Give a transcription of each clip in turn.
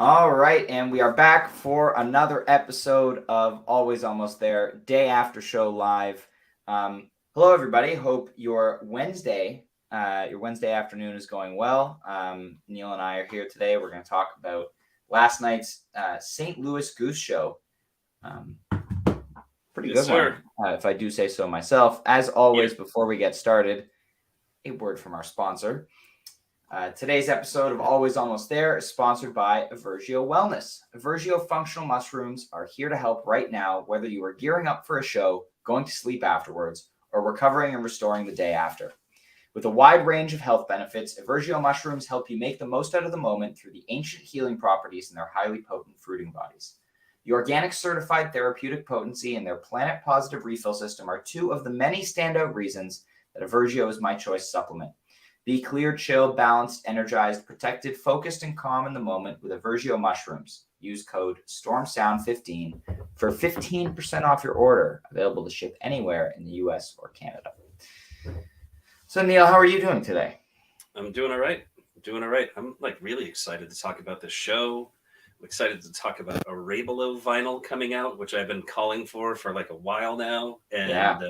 All right, and we are back for another episode of Always Almost There, day after show live. Hello, everybody. Hope your Wednesday afternoon is going well. Neil and I are here today. We're going to talk about last night's St. Louis Goose show. Pretty Yes, good one, if I do say so myself. As always, Before we get started, a word from our sponsor. Today's episode of Always Almost There is sponsored by Evergio Wellness. Evergio functional mushrooms are here to help right now, whether you are gearing up for a show, going to sleep afterwards, or recovering and restoring the day after. With a wide range of health benefits, Evergio mushrooms help you make the most out of the moment through the ancient healing properties in their highly potent fruiting bodies. The organic certified therapeutic potency and their planet positive refill system are two of the many standout reasons that Evergio is my choice supplement. Be clear, chill, balanced, energized, protected, focused, and calm in the moment with Evergio mushrooms. Use code STORMSOUND15 for 15% off your order. Available to ship anywhere in the US or Canada. So, Neil, how are you doing today? I'm doing all right. I'm really excited to talk about this show. I'm excited to talk about a Rabelo vinyl coming out, which I've been calling for a while now. And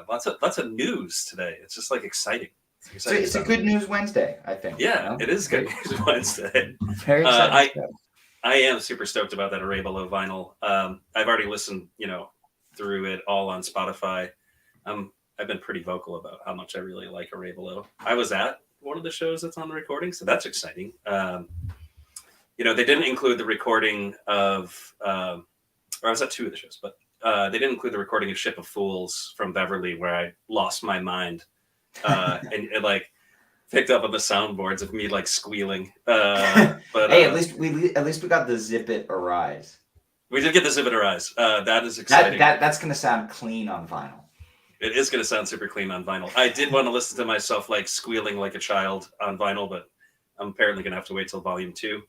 lots of news today. It's just exciting. So it's a good news Wednesday, I think. Yeah, It is good news Wednesday. Very excited. I am super stoked about that Rabelo vinyl. I've already listened, through it all on Spotify. I've been pretty vocal about how much I really like Rabelo. I was at one of the shows that's on the recording, so that's exciting. They didn't include the recording of, or I was at two of the shows, but they didn't include the recording of Ship of Fools from Beverly, where I lost my mind. And it picked up on the soundboards of me squealing. But hey, at least we got the Zip It Arise. We did get the Zip It Arise. That is exciting. That's gonna sound clean on vinyl. It is gonna sound super clean on vinyl. I did want to listen to myself squealing like a child on vinyl, but I'm apparently gonna have to wait till volume 2.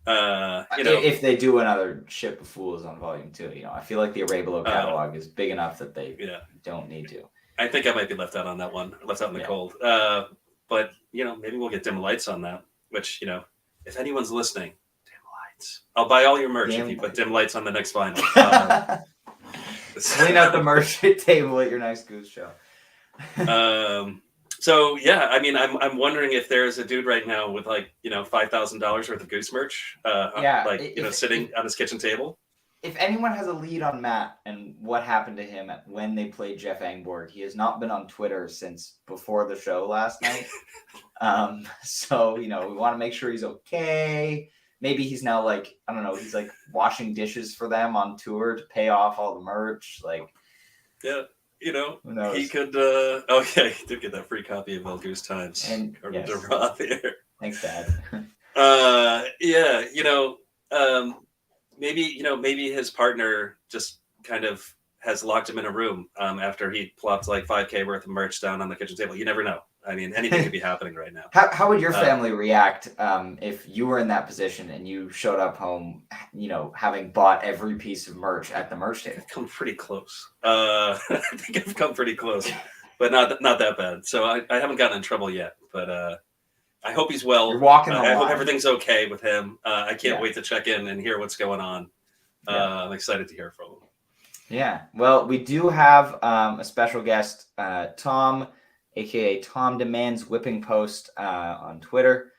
If they do another Ship of Fools on volume 2, I feel like the Rabelo catalog is big enough that they don't need to. I think I might be left out on that one, left out in the cold. But, maybe we'll get Dim Lights on that, which, if anyone's listening, Dim Lights. I'll buy all your merch if you put Dim Lights on the next vinyl. Clean out the merch table at your next Goose show. So, yeah, I'm wondering if there's a dude right now with $5,000 worth of Goose merch, sitting on his kitchen table. If anyone has a lead on Matt and what happened to him when they played Jeff Engborg, he has not been on Twitter since before the show last night. So, we want to make sure he's okay. Maybe he's now he's washing dishes for them on tour to pay off all the merch. He could, he did get that free copy of El Goose Times. And to Roth here. Thanks, Dad. Maybe his partner just kind of has locked him in a room after he plopped $5K worth of merch down on the kitchen table. You never know. Anything could be happening right now. How would your family react if you were in that position and you showed up home, having bought every piece of merch at the merch table? I've come pretty close. I think I've come pretty close, but not that bad. So I haven't gotten in trouble yet, but I hope he's well. You're walking the line. I hope everything's okay with him. I can't wait to check in and hear what's going on. I'm excited to hear from him. Yeah. Well, we do have a special guest, Tom, aka Tom Demands Whipping Post on Twitter.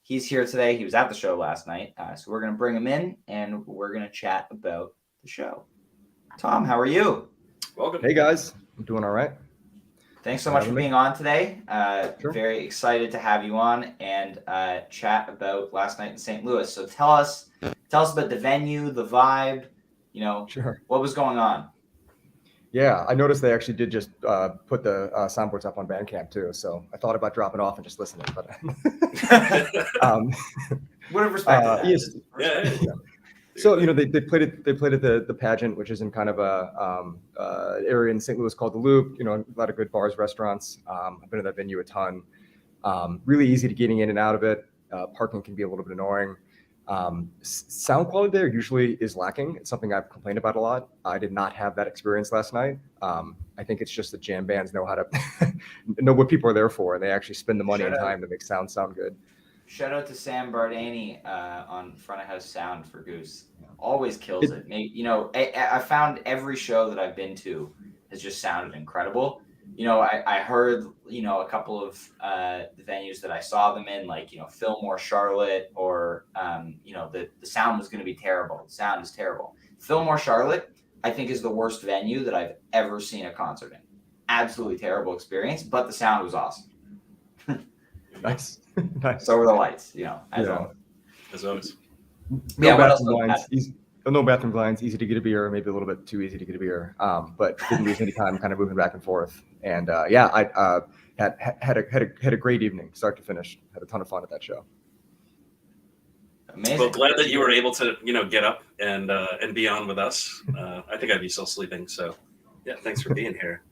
He's here today. He was at the show last night. So we're going to bring him in and we're going to chat about the show. Tom, how are you? Welcome. Hey, guys. I'm doing all right. Thanks so much for being on today. Sure. Very excited to have you on and chat about last night in St. Louis. So tell us about the venue, the vibe, Sure. What was going on? Yeah, I noticed they actually did just put the soundboards up on Bandcamp too. So I thought about dropping off and just listening, but would have respected yes. that. Yeah. So they played at the pageant, which is in kind of a area in St. Louis called the Loop. A lot of good bars, restaurants. I've been to that venue a ton. Really easy to getting in and out of it. Parking can be a little bit annoying. Sound quality there usually is lacking. It's something I've complained about a lot. I did not have that experience last night. I think it's just that jam bands know how to know what people are there for, and they actually spend the money and time to make sound good. Shout out to Sam Bardani on front of house sound for Goose. Always kills it. Maybe, you know, I found every show that I've been to has just sounded incredible. You know, I heard, you know, a couple of the venues that I saw them in, like, you know, Fillmore, Charlotte, or, you know, the sound was going to be terrible. The sound is terrible. Fillmore, Charlotte, I think is the worst venue that I've ever seen a concert in. Absolutely terrible experience, but the sound was awesome. Nice. Nice. So were the lights, you know, as Yeah. always. As always. No what else bathroom was lines. No bathroom lines. Easy to get a beer, maybe a little bit too easy to get a beer. But didn't lose any time, kind of moving back and forth. And yeah, I had a great evening, start to finish. Had a ton of fun at that show. Amazing. Well, glad that you were able to, you know, get up and be on with us. I think I'd be still sleeping. So, yeah, thanks for being here.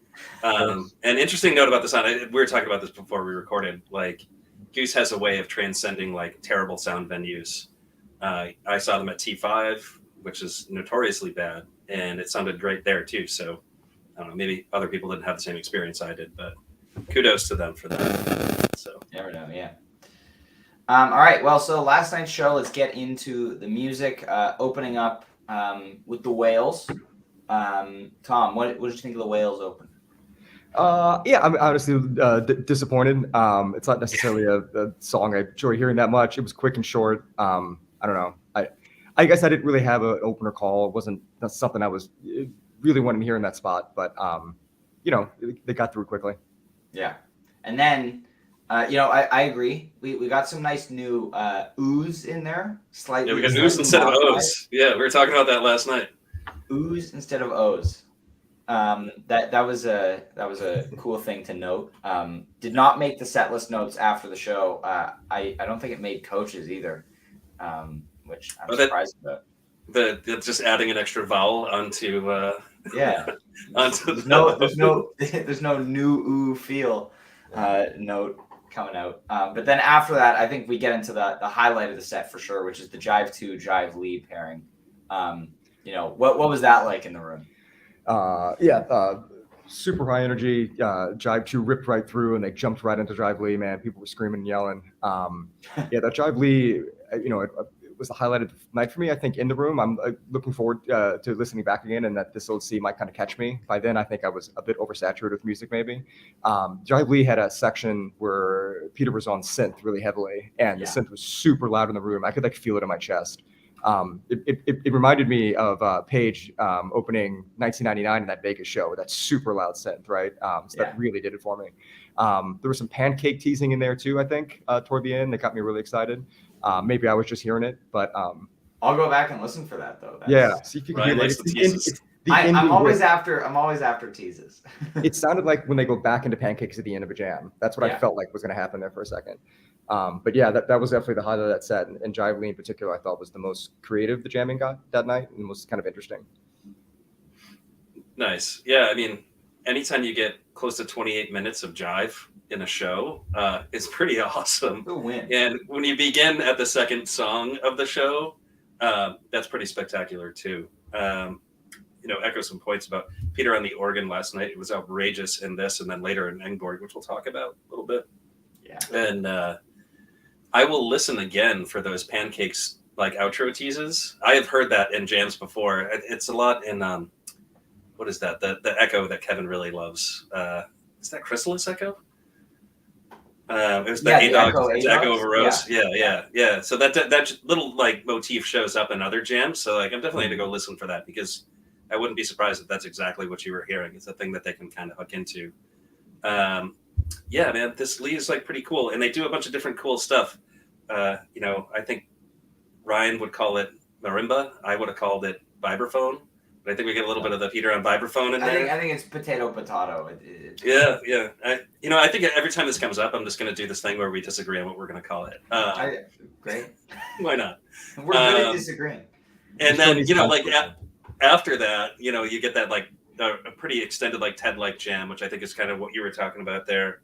An interesting note about the sound. We were talking about this before we recorded. Like, Goose has a way of transcending like terrible sound venues. I saw them at T5, which is notoriously bad, and it sounded great there too. So, I don't know. Maybe other people didn't have the same experience I did, but kudos to them for that. So, never know. Yeah. All right. Well, so last night's show, let's get into the music. Opening up with the Whales. Tom, what did you think of the Whales open? Yeah, I'm honestly disappointed. It's not necessarily a song I enjoy hearing that much. It was quick and short. I don't know. I guess I didn't really have an opener call. It wasn't something I was really wanting to hear in that spot. But you know, they got through quickly. Yeah, and then you know, I agree. We got some nice new ooze in there. Slightly. yeah, we got ooze instead of O's. Yeah, we were talking about that last night. Ooze instead of O's. That was a cool thing to note. Did not make the set list notes after the show. I don't think it made coaches either, which I'm surprised about. The just adding an extra vowel onto Yeah. onto there's no new ooh feel note coming out. But then after that, I think we get into the highlight of the set for sure, which is the Jive 2 Jive Lee pairing. You know, what was that like in the room? Super high energy. Jive 2 ripped right through, and they jumped right into Jive Lee. Man, people were screaming and yelling. That Jive Lee, you know, it was the highlight of the night for me. I think in the room, I'm looking forward to listening back again, and that this old C might kind of catch me. By then, I think I was a bit oversaturated with music, maybe. Jive Lee had a section where Peter was on synth really heavily, and the synth was super loud in the room. I could like feel it in my chest. It reminded me of Paige opening 1999 in that Vegas show with that super loud synth, right? That really did it for me. There was some pancake teasing in there too, I think, toward the end that got me really excited. Maybe I was just hearing it, but I'll go back and listen for that though. See if you can hear it. I'm always after teases. It sounded like when they go back into pancakes at the end of a jam. That's what I felt like was going to happen there for a second. But yeah, that was definitely the highlight of that set. And Jive Lee in particular, I thought was the most creative the jamming got that night and was kind of interesting. Nice. Yeah, I mean, anytime you get close to 28 minutes of jive in a show, it's pretty awesome. Win. And when you begin at the second song of the show, that's pretty spectacular too. You know, echo some points about Peter on the organ last night. It was outrageous in this, and then later in Engborg, which we'll talk about a little bit. Yeah. And I will listen again for those pancakes like outro teases. I have heard that in jams before. It's a lot in what is that? The echo that Kevin really loves. Is that Chrysalis Echo? It was the echo over Rose. Yeah. So that little like motif shows up in other jams. So like I'm definitely going to go listen for that because I wouldn't be surprised if that's exactly what you were hearing. It's a thing that they can kind of hook into. Yeah, man, this Lee is like pretty cool, and they do a bunch of different cool stuff. You know, I think Ryan would call it marimba. I would have called it vibraphone. But I think we get a little bit of the Peter on vibraphone in there. I think it's potato. Yeah. I think every time this comes up, I'm just going to do this thing where we disagree on what we're going to call it. Great. Why not? We're good at disagreeing. And then, you know, like after that, you know, you get that like a pretty extended like TED-like jam, which I think is kind of what you were talking about there.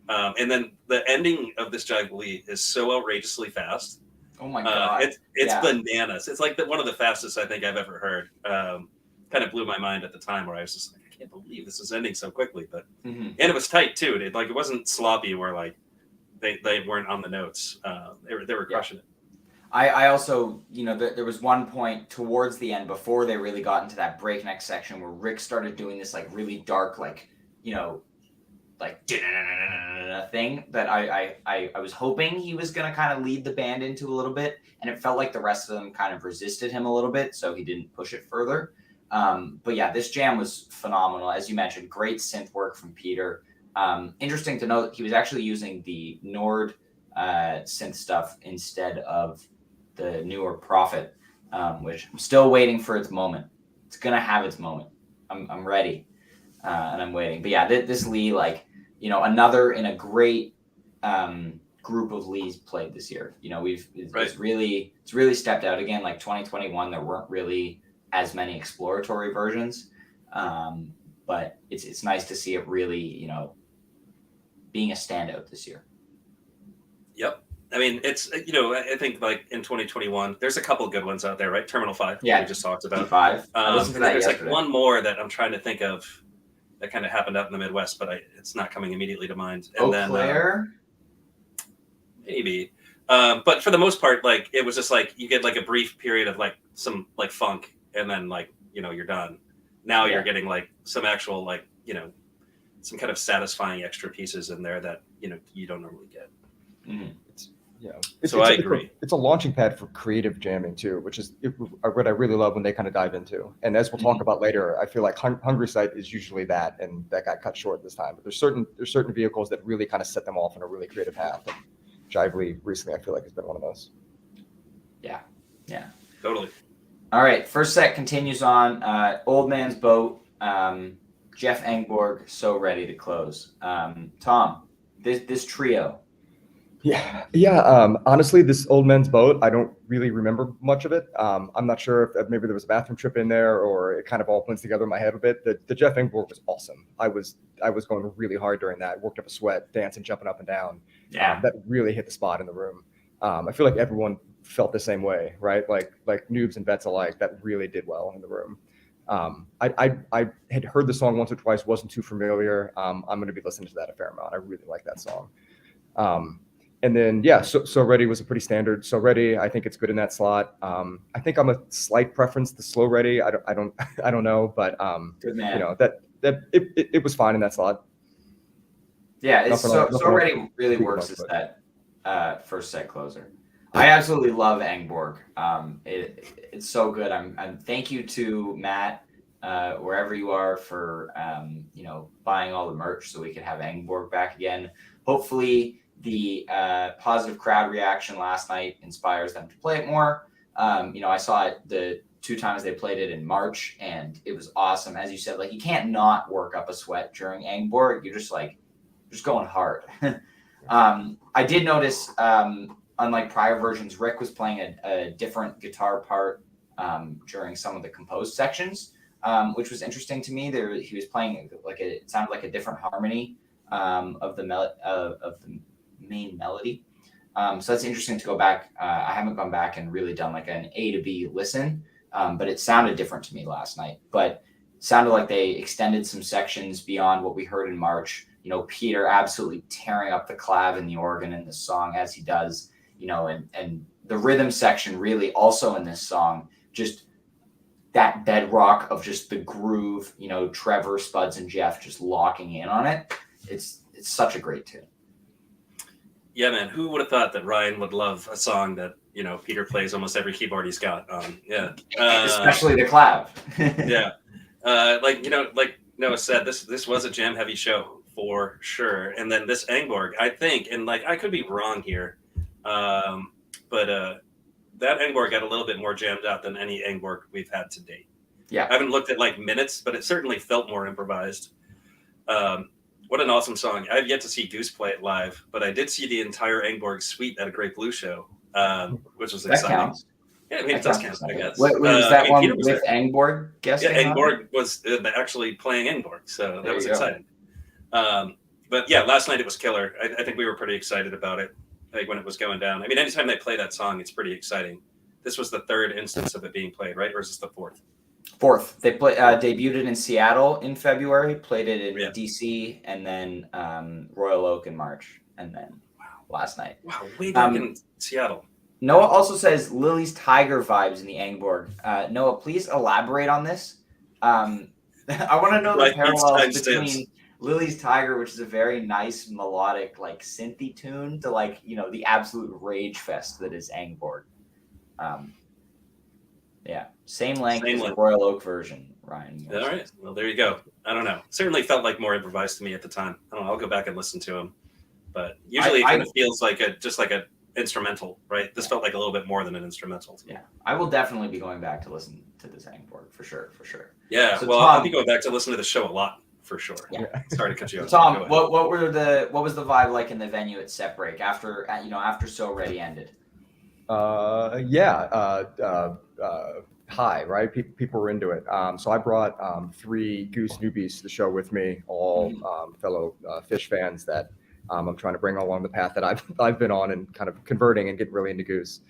And then the ending of this Jive Lee is so outrageously fast. Oh my God. It's bananas. It's like one of the fastest I think I've ever heard. Kind of blew my mind at the time where I was just like, I can't believe this is ending so quickly. But and it was tight too. It wasn't sloppy where like they weren't on the notes. They were crushing it. I also, there was one point towards the end before they really got into that breakneck section where Rick started doing this like really dark, like thing that I was hoping he was going to kind of lead the band into a little bit, and it felt like the rest of them kind of resisted him a little bit, so he didn't push it further. But yeah, this jam was phenomenal. As you mentioned, great synth work from Peter. Interesting to note, he was actually using the Nord synth stuff instead of the newer Prophet, which I'm still waiting for its moment. It's going to have its moment. I'm ready, and I'm waiting. But yeah, this Lee, another in a great group of Lees played this year. It's really stepped out again. Like 2021, there weren't really as many exploratory versions, but it's nice to see it really, being a standout this year. Yep. I mean, it's, I think like in 2021, there's a couple of good ones out there, right? Terminal 5, we just talked about. T5. There's like one more that I'm trying to think of that kind of happened out in the Midwest, but it's not coming immediately to mind. And Claire? Maybe. But for the most part, like, it was just like, you get like a brief period of like some like funk, and then like, you're done. Now you're getting like some actual like, some kind of satisfying extra pieces in there that, you don't normally get. Mm-hmm. I agree. It's a launching pad for creative jamming too, which is what I really love when they kind of dive into. And as we'll talk about later, I feel like Hungry Sight is usually that, and that got cut short this time. But there's certain vehicles that really kind of set them off on a really creative path. And Jively recently, I feel like, has been one of those. Yeah. Totally. All right, first set continues on Old Man's Boat. Jeff Engborg, So Ready to close. Tom, this trio. Yeah. Honestly, this Old Man's Boat, I don't really remember much of it. I'm not sure if maybe there was a bathroom trip in there, or it kind of all blends together in my head a bit. The Jeff Engborg was awesome. I was going really hard during that. Worked up a sweat, dancing, jumping up and down. Yeah, that really hit the spot in the room. I feel like everyone felt the same way, right? Like noobs and vets alike. That really did well in the room. I had heard the song once or twice, wasn't too familiar. I'm going to be listening to that a fair amount. I really like that song. And then, So Ready was a pretty standard. So Ready, I think it's good in that slot. I think I'm a slight preference to Slow Ready. I don't know, but good man. That it was fine in that slot. Yeah, So Ready really works as that first set closer. I absolutely love Engborg. It's so good. I'm thank you to Matt, wherever you are, for buying all the merch so we can have Engborg back again. Hopefully the positive crowd reaction last night inspires them to play it more. I saw it the 2 times they played it in March, and it was awesome. As you said, like, you can't not work up a sweat during Engborg. You're just going hard. I did notice, unlike prior versions, Rick was playing a different guitar part during some of the composed sections, which was interesting to me. He was playing it sounded like a different harmony of the main melody. So that's interesting to go back. I haven't gone back and really done like an A to B listen, but it sounded different to me last night. But it sounded like they extended some sections beyond what we heard in March. Peter absolutely tearing up the clav and the organ in this song, as he does. And the rhythm section really also in this song, just that bedrock of just the groove. Trevor, Spuds, and Jeff just locking in on it. It's such a great tune. Yeah, man. Who would have thought that Ryan would love a song that, Peter plays almost every keyboard he's got on? Yeah. Especially the clav. Yeah. Like Noah said, this was a jam heavy show for sure. And then this Engborg, I think, and like, I could be wrong here, but that Engborg got a little bit more jammed out than any Engborg we've had to date. Yeah. I haven't looked at like minutes, but it certainly felt more improvised. What an awesome song. I've yet to see Goose play it live, but I did see the entire Engborg suite at a Great Blue show, which was exciting. Counts. Yeah, I mean, it does count, I guess. Was that one with Engborg guessing? Yeah, Engborg was actually playing Engborg, so that was exciting. But yeah, last night it was killer. I think we were pretty excited about it, like when it was going down. I mean, anytime they play that song, it's pretty exciting. This was the 3rd instance of it being played, right? Or is this the 4th? 4th. They debuted it in Seattle in February, played it in DC, and then Royal Oak in March, and then last night. Wow, way back in Seattle. Noah also says Lily's Tiger vibes in the Angborg. Noah, please elaborate on this. I want to know the Right, parallels timestamps. between Lily's Tiger, which is a very nice melodic, like synthy tune, to like, you know, the absolute rage fest that is Angborg. Yeah, same length as the Royal Oak version, Ryan. All right, well, there you go. I don't know. Certainly felt like more improvised to me at the time. I don't know. I'll go back and listen to them. But usually it kind of feels like just like a instrumental, right? This felt like a little bit more than an instrumental. Yeah, I will definitely be going back to listen to this Angborg for sure. Yeah, so well, Tom, I'll be going back to listen to the show a lot for sure. Yeah, sorry to cut you off. Tom, what was the vibe like in the venue at Set Break after So Ready ended? High, right? People were into it. So I brought 3 Goose newbies to the show with me, all fellow Fish fans that I'm trying to bring along the path that I've been on and kind of converting and getting really into Goose.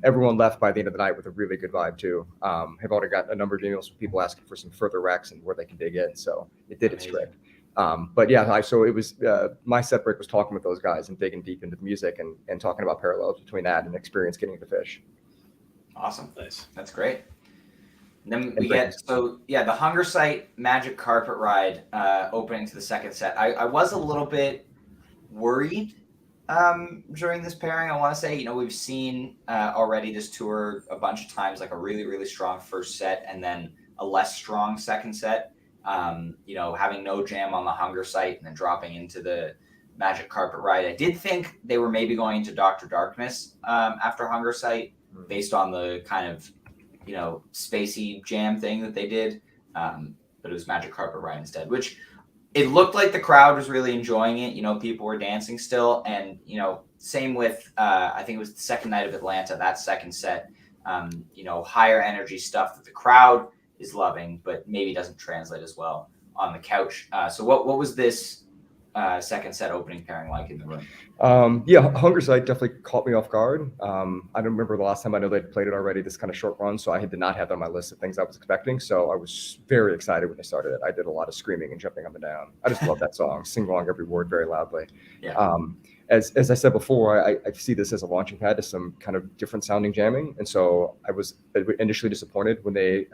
Everyone left by the end of the night with a really good vibe too. Have already got a number of emails from people asking for some further recs and where they can dig in. So it did its trick. But yeah, so it was my Set Break was talking with those guys and digging deep into the music and talking about parallels between that and experience getting into Fish. Awesome. Nice. That's great. And then we get, the Hunger Site Magic Carpet Ride opening to the second set. I was a little bit worried during this pairing. I want to say, we've seen already this tour a bunch of times, like a really, really strong first set and then a less strong second set. Having no jam on the Hunger Site and then dropping into the Magic Carpet Ride. I did think they were maybe going into Dr. Darkness after Hunger Site based on the kind of, spacey jam thing that they did. But it was Magic Carpet Ride instead, which it looked like the crowd was really enjoying it. People were dancing still. And, same with, I think it was the second night of Atlanta, that second set, higher energy stuff that the crowd is loving, but maybe doesn't translate as well on the couch. So what was this second set opening pairing like in the room? Hunger Site definitely caught me off guard. I don't remember the last time. I know they'd played it already, this kind of short run, so I did not have that on my list of things I was expecting. So I was very excited when they started it. I did a lot of screaming and jumping up and down. I just love that song, sing along every word very loudly. Yeah. As I said before, I see this as a launching pad to some kind of different sounding jamming. And so I was initially disappointed when they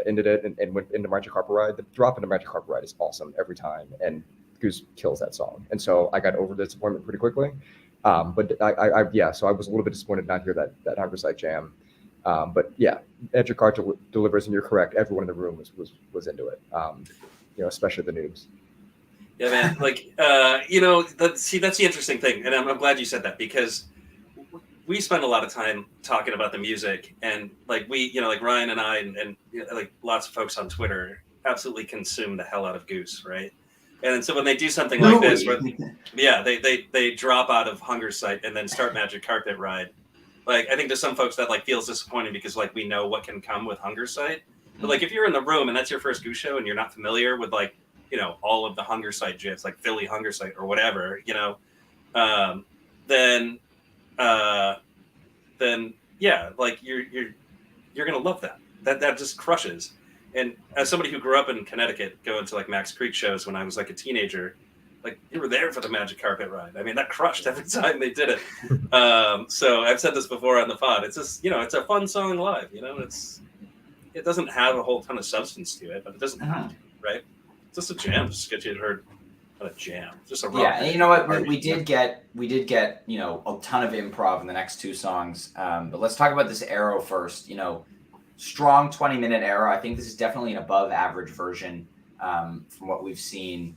ended it and went into Magic Carpet Ride. The drop into Magic Carpet Ride is awesome every time. And Goose kills that song. And so I got over the disappointment pretty quickly. But so I was a little bit disappointed not to hear that Hunger Site jam. But yeah, Magic Carpet delivers, and you're correct. Everyone in the room was into it. Especially the noobs. Yeah, man. That's the interesting thing. And I'm glad you said that because we spend a lot of time talking about the music and like Ryan and I and like lots of folks on Twitter absolutely consume the hell out of Goose, right? And so when they do something like this, where, they drop out of Hunger Site and then start Magic Carpet Ride. Like, I think there's some folks that like feels disappointing because like we know what can come with Hunger Site. But like if you're in the room and that's your first Goose show and you're not familiar with like, all of the Hunger Site jams, like Philly Hunger Site or whatever, then like you're gonna love that. That just crushes. And as somebody who grew up in Connecticut, going to like Max Creek shows when I was like a teenager, like you were there for the Magic Carpet Ride. I mean, that crushed every time they did it. So I've said this before on the pod. It's just, it's a fun song live. It doesn't have a whole ton of substance to it, but it doesn't have to, right? It's just a jam. Just get you to heard a jam. Just a rock. Yeah, and you know what? We did get a ton of improv in the next 2 songs. But let's talk about this arrow first. Strong 20-minute arrow. I think this is definitely an above average version from what we've seen,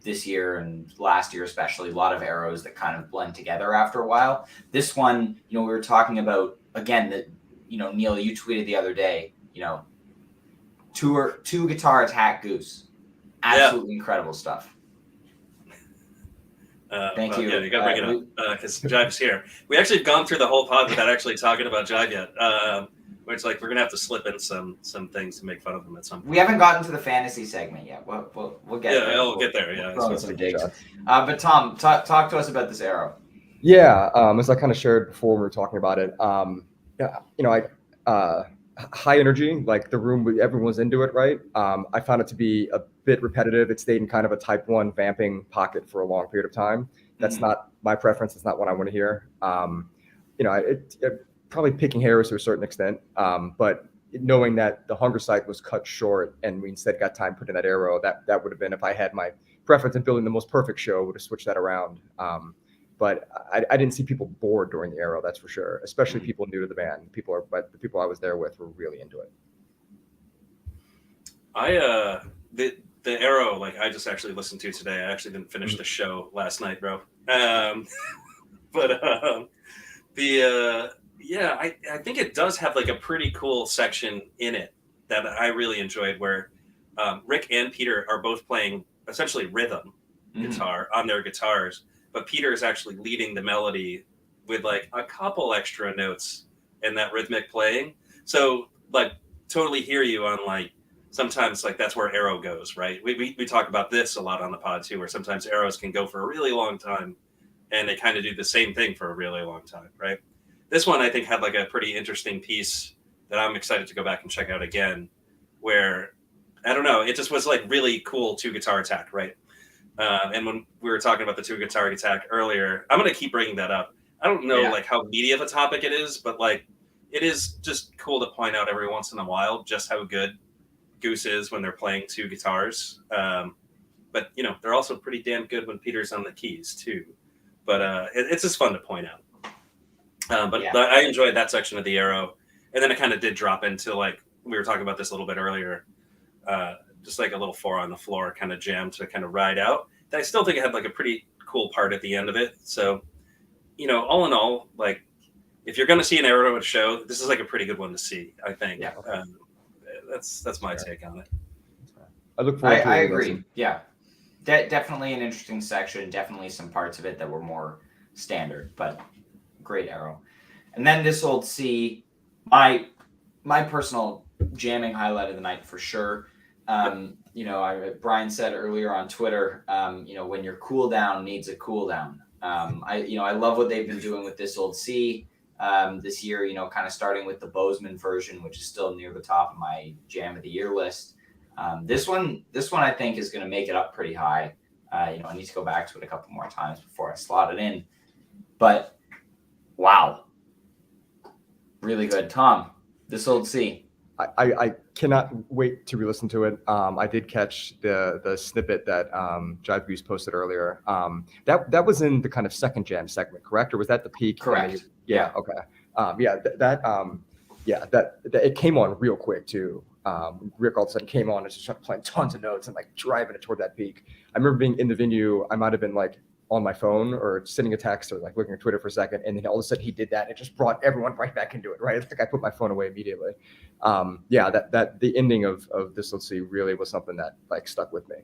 this year and last year, especially. A lot of arrows that kind of blend together after a while. This one, we were talking about, again, that, Neil, you tweeted the other day, two guitar attack Goose. Absolutely incredible stuff. Thank you. Yeah, you got to bring it up because Jive's here. We actually have gone through the whole pod without actually talking about Jive yet. Which like we're gonna have to slip in some things to make fun of them at some point. We haven't gotten to the fantasy segment yet. We'll get there. We'll get there. Yeah, we'll some digs. But Tom, talk to us about this arrow. Yeah, as I kind of shared before, we were talking about it. High energy, like the room, everyone was into it, right? I found it to be a bit repetitive. It stayed in kind of a type 1 vamping pocket for a long period of time. That's not my preference. It's not what I want to hear. Probably picking hairs to a certain extent, but knowing that the Hunger Scythe was cut short and we instead got time put in that arrow, that would have been, if I had my preference in building the most perfect show, would have switched that around. But I didn't see people bored during the arrow, that's for sure, especially people new to the band. But the people I was there with were really into it. The arrow, like I just actually listened to today. I actually didn't finish the show last night, bro. I think it does have like a pretty cool section in it that I really enjoyed, where Rick and Peter are both playing essentially rhythm guitar on their guitars, but Peter is actually leading the melody with like a couple extra notes in that rhythmic playing. So like totally hear you on like, sometimes like that's where arrow goes, right? We talk about this a lot on the pod too, where sometimes arrows can go for a really long time and they kind of do the same thing for a really long time, right? This one I think had like a pretty interesting piece that I'm excited to go back and check out again, where I don't know, it just was like really cool 2-guitar attack, right? And when we were talking about the 2-guitar attack earlier, I'm gonna keep bringing that up. I don't know like how meaty of a topic it is, but like it is just cool to point out every once in a while just how good Goose is when they're playing 2 guitars. But you know, they're also pretty damn good when Peter's on the keys too. But it's just fun to point out. I enjoyed that section of the arrow, and then it kind of did drop into like we were talking about this a little bit earlier, just like a little 4 on the floor kind of jam to kind of ride out. I still think it had like a pretty cool part at the end of it. So, you know, all in all, like if you're going to see an arrow at a show, this is like a pretty good one to see, I think. Yeah. That's my take on it. I look forward to it. I agree. Yeah. Definitely an interesting section. Definitely some parts of it that were more standard, but great arrow. And then This Old Sea, my personal jamming highlight of the night for sure. Brian said earlier on Twitter, when your cooldown needs a cooldown. I love what they've been doing with This Old Sea this year, kind of starting with the Bozeman version, which is still near the top of my jam of the year list. This one I think is going to make it up pretty high. I need to go back to it a couple more times before I slot it in, but wow. Really good. Tom, This Old Sea. I cannot wait to re-listen to it. I did catch the snippet that Jive Goose posted earlier. That was in the kind of second jam segment, correct? Or was that the peak? Correct. Yeah. Okay. That it came on real quick too. Rick all of a sudden came on and just playing tons of notes and like driving it toward that peak. I remember being in the venue. I might have been like on my phone or sending a text or like looking at Twitter for a second. And then all of a sudden he did that. And it just brought everyone right back into it, right? It's like I put my phone away immediately. That the ending of This Let's See really was something that like stuck with me.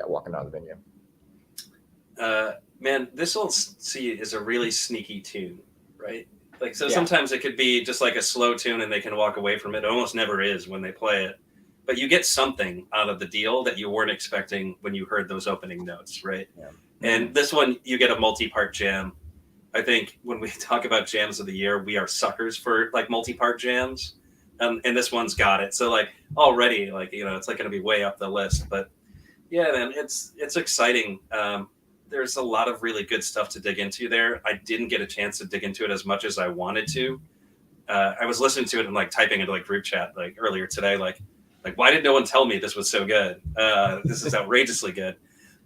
Walking out of the venue. Man, This Old Sea is a really sneaky tune, right? Like, so sometimes it could be just like a slow tune and they can walk away from it. It almost never is when they play it. But you get something out of the deal that you weren't expecting when you heard those opening notes, right? Yeah. And this one, you get a multi-part jam. I think when we talk about jams of the year, we are suckers for like multi-part jams. And this one's got it. So like already, like, it's like going to be way up the list. But yeah, man, it's exciting. There's a lot of really good stuff to dig into there. I didn't get a chance to dig into it as much as I wanted to. I was listening to it and like typing into like group chat like earlier today, like why did no one tell me this was so good? This is outrageously good.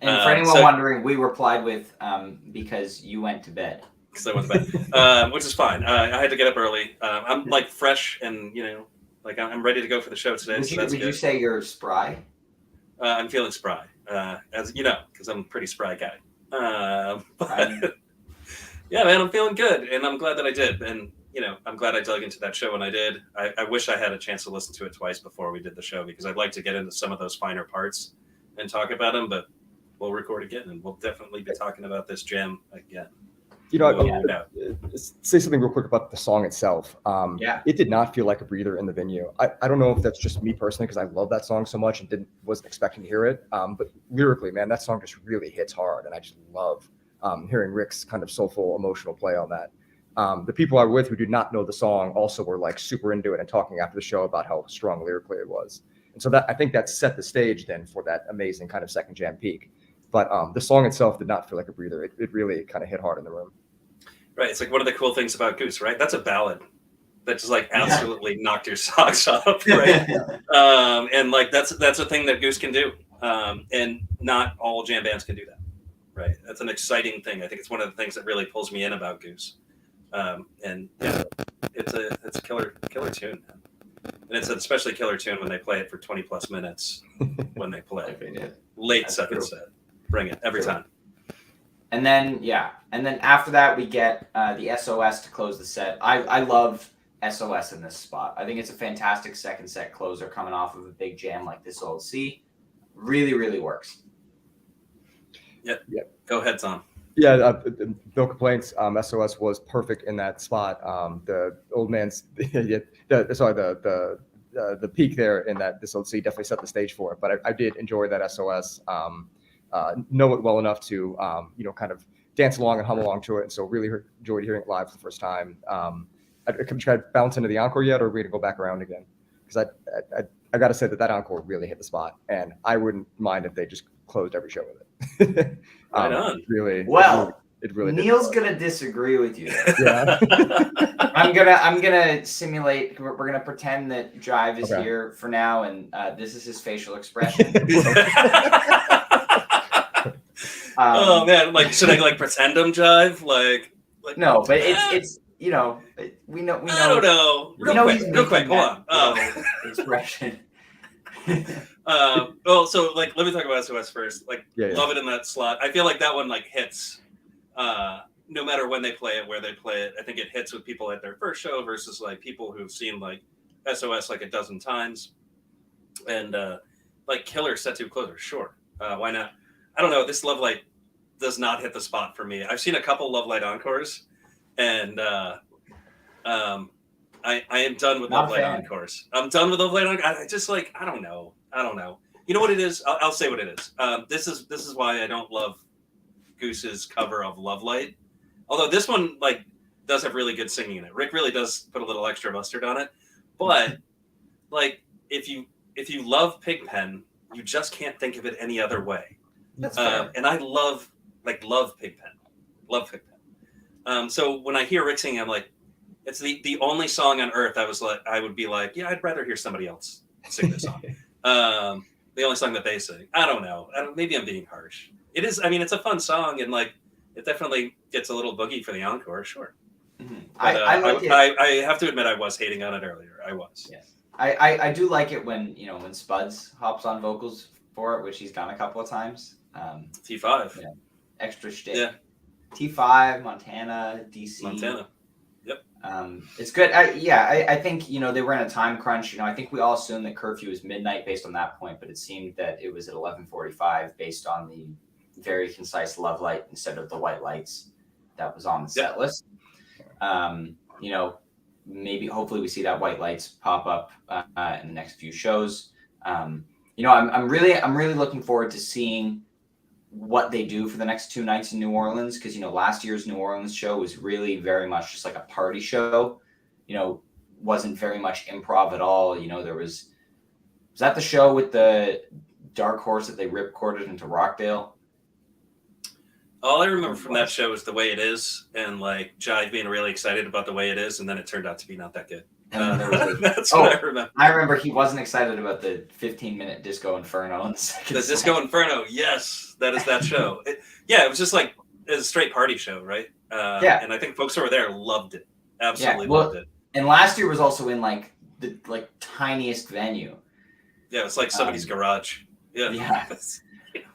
And for anyone wondering, we replied with because you went to bed. Because I went to bed, which is fine. I had to get up early. I'm like fresh and like I'm ready to go for the show today. Would you say you're spry? I'm feeling spry, as you know, because I'm a pretty spry guy. Yeah, man, I'm feeling good, and I'm glad that I did. And I'm glad I dug into that show when I did. I wish I had a chance to listen to it twice before we did the show, because I'd like to get into some of those finer parts and talk about them. But we'll record again, and we'll definitely be talking about this jam again. Say something real quick about the song itself. It did not feel like a breather in the venue. I don't know if that's just me personally, because I love that song so much and wasn't expecting to hear it. But lyrically, man, that song just really hits hard, and I just love hearing Rick's kind of soulful, emotional play on that. The people I were with who did not know the song also were like super into it and talking after the show about how strong lyrically it was. And so I think that set the stage then for that amazing kind of second jam peak. But the song itself did not feel like a breather. It really kind of hit hard in the room. Right. It's like one of the cool things about Goose, right? That's a ballad that just like absolutely knocked your socks off, right? And like that's a thing that Goose can do, and not all jam bands can do that, right? That's an exciting thing. I think it's one of the things that really pulls me in about Goose, and yeah, it's a killer tune, man. And it's an especially killer tune when they play it for 20 plus minutes when they play late That's second true. set. Bring it every time. And then after that we get the SOS to close the set. I love SOS in this spot. I think it's a fantastic second set closer coming off of a big jam like This Old Sea. Really, really works. Yep. Go ahead, Tom. Yeah, no complaints. SOS was perfect in that spot. The old man's, the peak there in that This Old Sea definitely set the stage for it. But I did enjoy that SOS. Know it well enough to kind of dance along and hum along to it, and so really enjoyed hearing it live for the first time. Have you tried bounce into the encore yet, or are we gonna go back around again? Because I got to say that encore really hit the spot, and I wouldn't mind if they just closed every show with it. Right on. Really, Well, it really Neil's gonna disagree with you. Yeah. I'm gonna simulate. We're gonna pretend that Jive is here for now, and this is his facial expression. Oh man, like should I like pretend I'm Jive? Like no, but it's we know. I don't know. Real quick, hold on. Expression. Well, so like let me talk about SOS first. Like love it in that slot. I feel like that one like hits no matter when they play it, where they play it. I think it hits with people at their first show versus like people who've seen like SOS like a dozen times. And like killer set to closer, sure. Why not? I don't know. This Love Light does not hit the spot for me. I've seen a couple Love Light encores, and I am done with Love Light encores. I'm done with Love Light encores. I just like I don't know. You know what it is? I'll say what it is. This is why I don't love Goose's cover of Love Light. Although this one like does have really good singing in it. Rick really does put a little extra mustard on it. But like if you love Pigpen, you just can't think of it any other way. That's fair. And I love Pigpen. Love Pigpen. So when I hear Rick singing, I'm like, it's the only song on earth I would be like, yeah, I'd rather hear somebody else sing this song. The only song that they sing. I don't know. Maybe I'm being harsh. It is. I mean, it's a fun song, and like it definitely gets a little boogie for the encore, sure. Mm-hmm. I have to admit, I was hating on it earlier. I was. Yes. I do like it when when Spuds hops on vocals for it, which he's done a couple of times. T5. Yeah. Extra shtick. Yeah. T5, Montana, DC. Montana. Yep. It's good. I think they were in a time crunch. I think we all assumed that curfew was midnight based on that point, but it seemed that it was at 11:45 based on the very concise Love Light instead of the white lights that was on the set list. Maybe hopefully we see that white lights pop up in the next few shows. I'm really looking forward to seeing what they do for the next 2 nights in New Orleans, because last year's New Orleans show was really very much just like a party show. Wasn't very much improv at all. There was that the show with the Dark Horse that they rip-corded into Rockdale? All I remember from that show is The Way It Is, and like Jive being really excited about The Way It Is, and then it turned out to be not that good. That's what I remember. I remember he wasn't excited about the 15-minute Disco Inferno in the second The Disco Inferno, yes, that is that show. It was just like it was a straight party show, right? And I think folks who were there loved it, absolutely loved it. And last year was also in like the tiniest venue. Yeah, it's like somebody's garage. Yeah.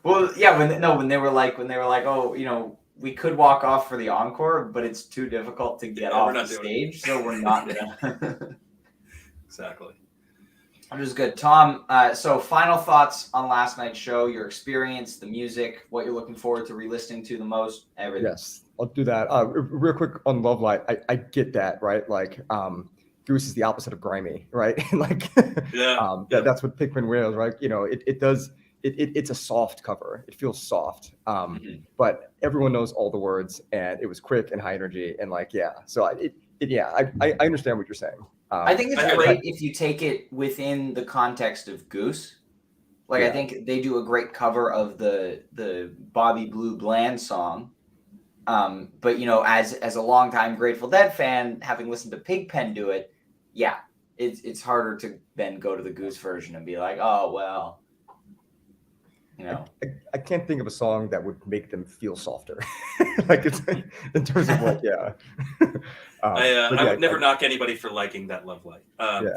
Well, yeah, when they were like, oh, we could walk off for the encore, but it's too difficult to get off the stage, so we're not gonna. Exactly. That was good, Tom. So, final thoughts on last night's show, your experience, the music, what you're looking forward to re-listening to the most, everything. Yes, I'll do that. Real quick on Love Light, I get that, right? Like, Goose is the opposite of grimy, right? Like, that's what Pigpen wears, right? It does. It's a soft cover. It feels soft, but everyone knows all the words, and it was quick and high energy, and So I understand what you're saying. I think it's great if you take it within the context of Goose, Like I Yeah. think they do a great cover of the Bobby Blue Bland song. But you know, as a longtime Grateful Dead fan, having listened to Pigpen do it, yeah, it's harder to then go to the Goose version and be like, oh well, you know. I can't think of a song that would make them feel softer. Like it's in terms of like, yeah. I would never knock anybody for liking that Love Light,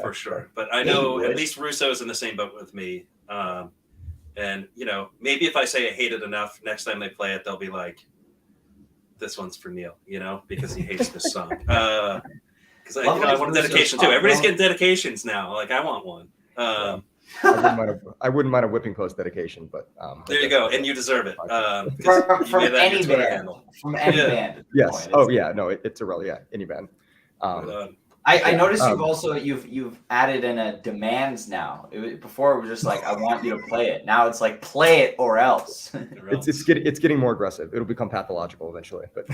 for sure. But I Yeah, you know would. at least Russo's in the same boat with me. And you know, maybe if I say I hate it enough, next time they play it, they'll be like, "This one's for Neil," you know, because he hates this song. Because I want a dedication too. Everybody's getting dedications now. Like I want one. I wouldn't mind a Whipping Post dedication, but there you go, and you deserve it. From any band. From any band. Yes. Oh yeah. No, it's irrelevant. Yeah, any band. I noticed you've added in a demands now. Before it was just like I want you to play it. Now it's like play it or else. It's getting more aggressive. It'll become pathological eventually. But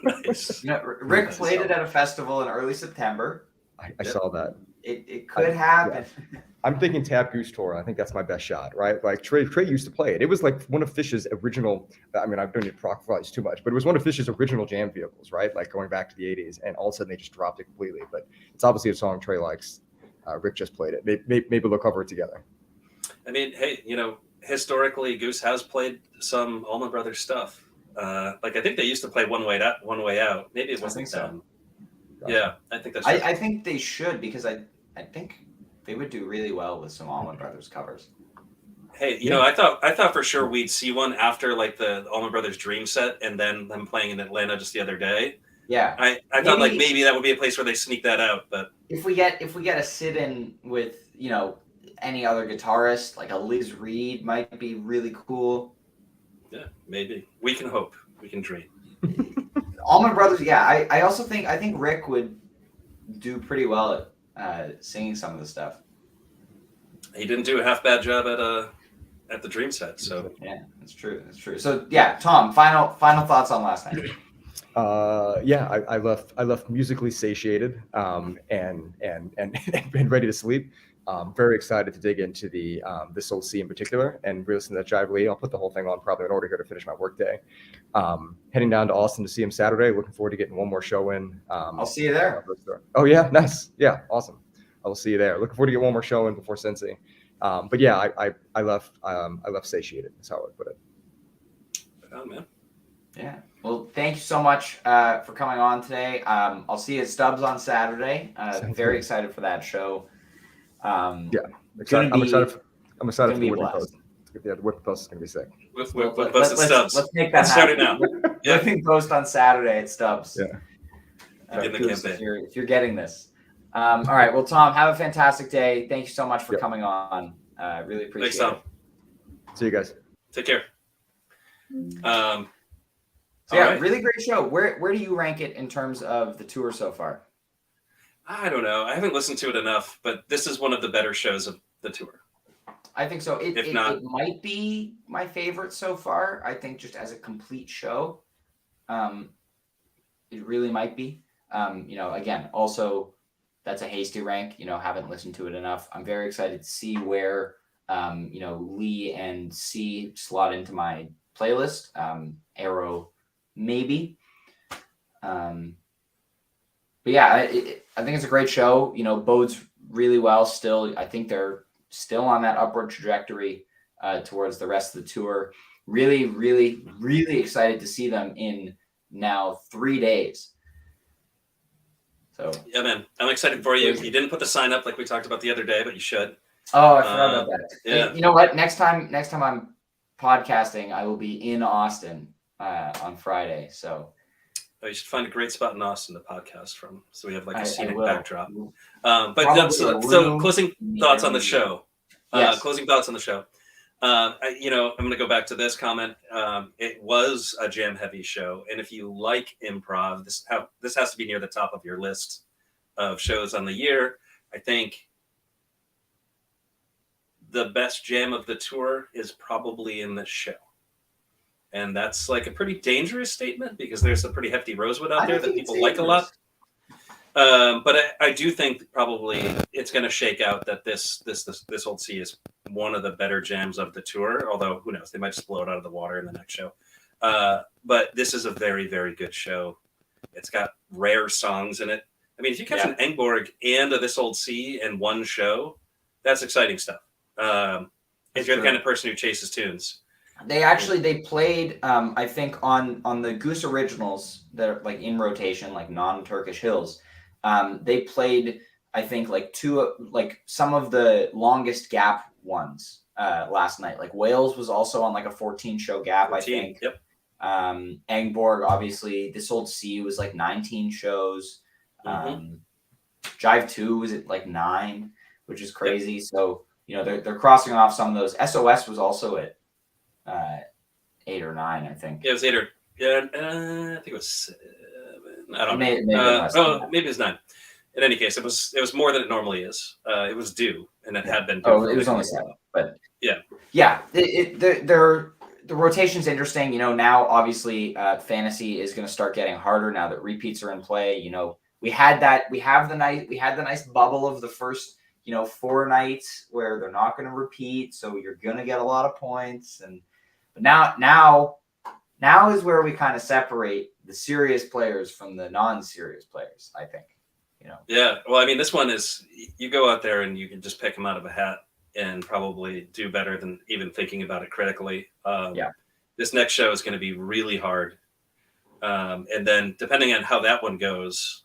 Nice. You know, Rick played it at a festival in early September. I saw that. It could happen. Yeah. I'm thinking Tab Goose Tour. I think that's my best shot, right? Like Trey used to play it. It was like one of Fish's original. I mean, I've done it probably too much, but it was one of Fish's original jam vehicles, right? Like going back to the '80s, and all of a sudden they just dropped it completely. But it's obviously a song Trey likes. Rick just played it. Maybe they'll cover it together. I mean, hey, you know, historically, Goose has played some Allman Brothers stuff. Like I think they used to play One Way Out. Maybe it wasn't them. Gotcha. Yeah, I think that's. I think they should because I think they would do really well with some Allman Brothers covers. Hey, you know, I thought for sure we'd see one after like the Allman Brothers Dream set, and then them playing in Atlanta just the other day. Yeah, I thought like maybe that would be a place where they sneak that out, but if we get a sit-in with, you know, any other guitarist, like a Liz Reed might be really cool. Yeah, maybe we can hope, we can dream. Allman Brothers, yeah. I also think Rick would do pretty well at singing some of the stuff. He didn't do a half bad job at the Dream set, so yeah, that's true. So yeah, Tom, final thoughts on last night. Yeah, I left musically satiated and ready to sleep. Very excited to dig into the This Old Sea in particular and re-listen to that Jive Lee. I'll put the whole thing on probably in order here to finish my workday. Heading down to Austin to see him Saturday. Looking forward to getting one more show in. I'll see you there. Oh yeah, nice. Yeah, awesome. I will see you there. Looking forward to get one more show in before Cincy. But yeah, I left satiated. That's how I would put it. oh man. Yeah. Well, thank you so much for coming on today. I'll see you at Stubbs on Saturday. Very excited for that show. Yeah, excited. I'm excited for the Whipping Post. Yeah, the Whipping Post is going to be sick. Let's make that happen. Now. Whipping Post on Saturday at Stubbs. Yeah. In the campaign. If you're getting this. All right. Well, Tom, have a fantastic day. Thank you so much for coming on. Really appreciate it. Thanks, Tom. See you guys. Take care. Really great show. Where do you rank it in terms of the tour so far? I don't know. I haven't listened to it enough, but this is one of the better shows of the tour. I think so. It might be my favorite so far. I think just as a complete show, it really might be. You know, again, also that's a hasty rank. You know, haven't listened to it enough. I'm very excited to see where you know, Lee and C slot into my playlist. Arrow, maybe. But yeah, I think it's a great show. You know, bodes really well still. I think they're still on that upward trajectory towards the rest of the tour. Really, really, really excited to see them in now 3 days. So yeah, man, I'm excited for you. You didn't put the sign up like we talked about the other day, but you should. Oh, I forgot about that. Yeah. You know what? Next time I'm podcasting, I will be in Austin on Friday. So you should find a great spot in Austin to podcast from, so we have like a scenic backdrop. So closing thoughts on the show. Yes. Closing thoughts on the show. You know, I'm going to go back to this comment. It was a jam-heavy show, and if you like improv, this has to be near the top of your list of shows on the year. I think the best jam of the tour is probably in this show. And that's like a pretty dangerous statement because there's a pretty hefty Rosewood out there that people like a lot. But I do think probably it's going to shake out that this Old Sea is one of the better jams of the tour, although who knows, they might just blow it out of the water in the next show. But this is a very, very good show. It's got rare songs in it. I mean, if you catch an Engborg and a This Old Sea in one show, that's exciting stuff. If you're the kind of person who chases tunes. They played I think on the Goose originals that are like in rotation, like non-Turkish Hills. They played I think like some of the longest gap ones last night. Like Wales was also on like a 14 show gap, 14, I think. Yep. Engborg, obviously, This Old Sea was like 19 shows. Jive 2 was at like 9, which is crazy. Yep. So, they're crossing off some of those. SOS was also at 8 or 9, I think. Yeah, it was 8 or I think it was 7. I don't know. Maybe it's 9. In any case, it was more than it normally is. It was due, and it had been due. Oh, it was only 7, but yeah. The rotation's interesting. Now obviously fantasy is going to start getting harder now that repeats are in play. We have the nice bubble of the first 4 nights where they're not going to repeat, so you're going to get a lot of points. But now is where we kind of separate the serious players from the non-serious players, I think. Yeah. Well, I mean, this one is you go out there and you can just pick them out of a hat and probably do better than even thinking about it critically. This next show is going to be really hard. And then depending on how that one goes,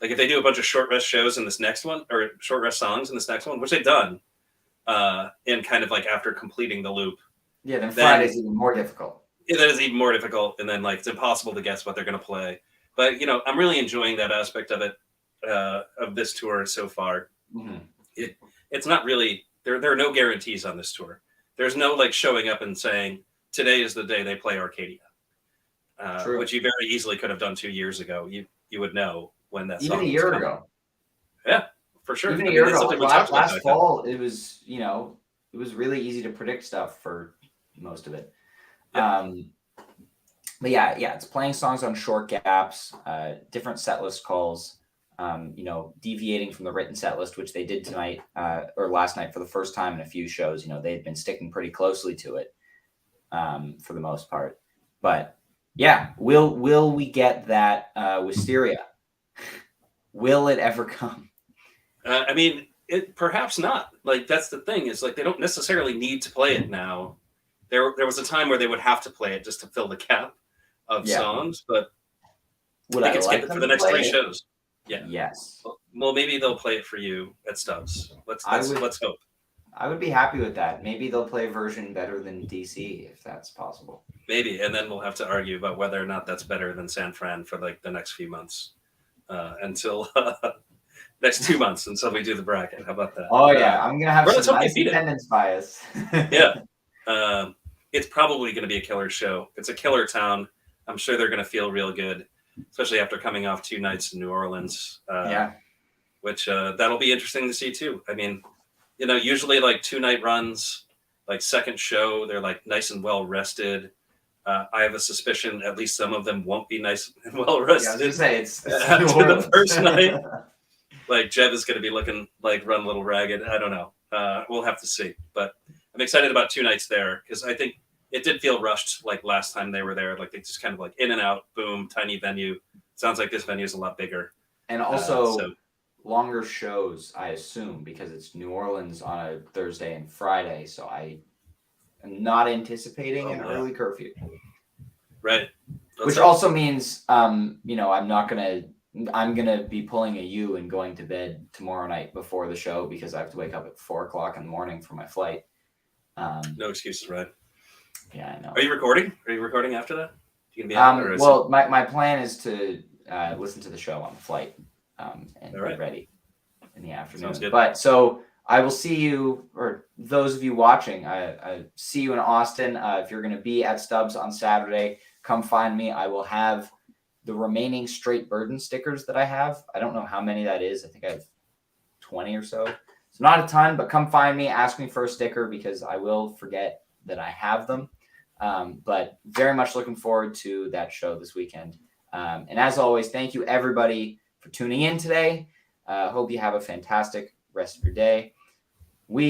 like if they do a bunch of short rest shows in this next one, or short rest songs in this next one, which they've done, and kind of like after completing the loop. Yeah, then Friday's even more difficult. Yeah, that is even more difficult. And then like it's impossible to guess what they're going to play. But, I'm really enjoying that aspect of it, of this tour so far. Mm-hmm. It's not really, there are no guarantees on this tour. There's no like showing up and saying, today is the day they play Arcadia, which you very easily could have done 2 years ago. You would know when that song even a year ago. Yeah, for sure. Even a year ago. Last fall, it was it was really easy to predict stuff for most of it. Yeah. But yeah, it's playing songs on short gaps, different set list calls. Deviating from the written set list, which they did tonight or last night for the first time in a few shows. They've been sticking pretty closely to it for the most part. But yeah, will we get that Wisteria? Will it ever come? I mean, it perhaps not. Like that's the thing is like they don't necessarily need to play it now. There was a time where they would have to play it just to fill the gap of songs, but they could skip it for the next 3 shows. Yeah. Yes. Well, maybe they'll play it for you at Stubbs. Let's hope. I would be happy with that. Maybe they'll play a version better than DC if that's possible. Maybe, and then we'll have to argue about whether or not that's better than San Fran for like the next few months, until next 2 months until we do the bracket. How about that? Oh yeah, I'm gonna have some nice attendance bias. Yeah, it's probably going to be a killer show. It's a killer town. I'm sure they're going to feel real good, especially after coming off 2 nights in New Orleans. Which that'll be interesting to see too. I mean, usually like 2-night runs, like second show, they're like nice and well rested. I have a suspicion at least some of them won't be nice and well rested. I was gonna say it's after the first night. Like Jeb is going to be looking like run a little ragged. I don't know. We'll have to see. But I'm excited about 2 nights there because I think it did feel rushed like last time they were there. Like they just kind of like in and out, boom, tiny venue. Sounds like this venue is a lot bigger. And also longer shows, I assume, because it's New Orleans on a Thursday and Friday. So I am not anticipating an early curfew. Right. Which also means, I'm going to be pulling a U and going to bed tomorrow night before the show because I have to wake up at 4:00 in the morning for my flight. No excuses, right? Yeah, I know. Are you recording? Are you recording after that? You gonna be out, well, my plan is to listen to the show on the flight and be ready in the afternoon. Sounds good. But so I will see you, or those of you watching, I see you in Austin. If you're going to be at Stubbs on Saturday, come find me. I will have the remaining Straight Burden stickers that I have. I don't know how many that is. I think I have 20 or so. It's not a ton, but come find me, ask me for a sticker because I will forget that I have them. But very much looking forward to that show this weekend. And as always, thank you everybody for tuning in today. Hope you have a fantastic rest of your day.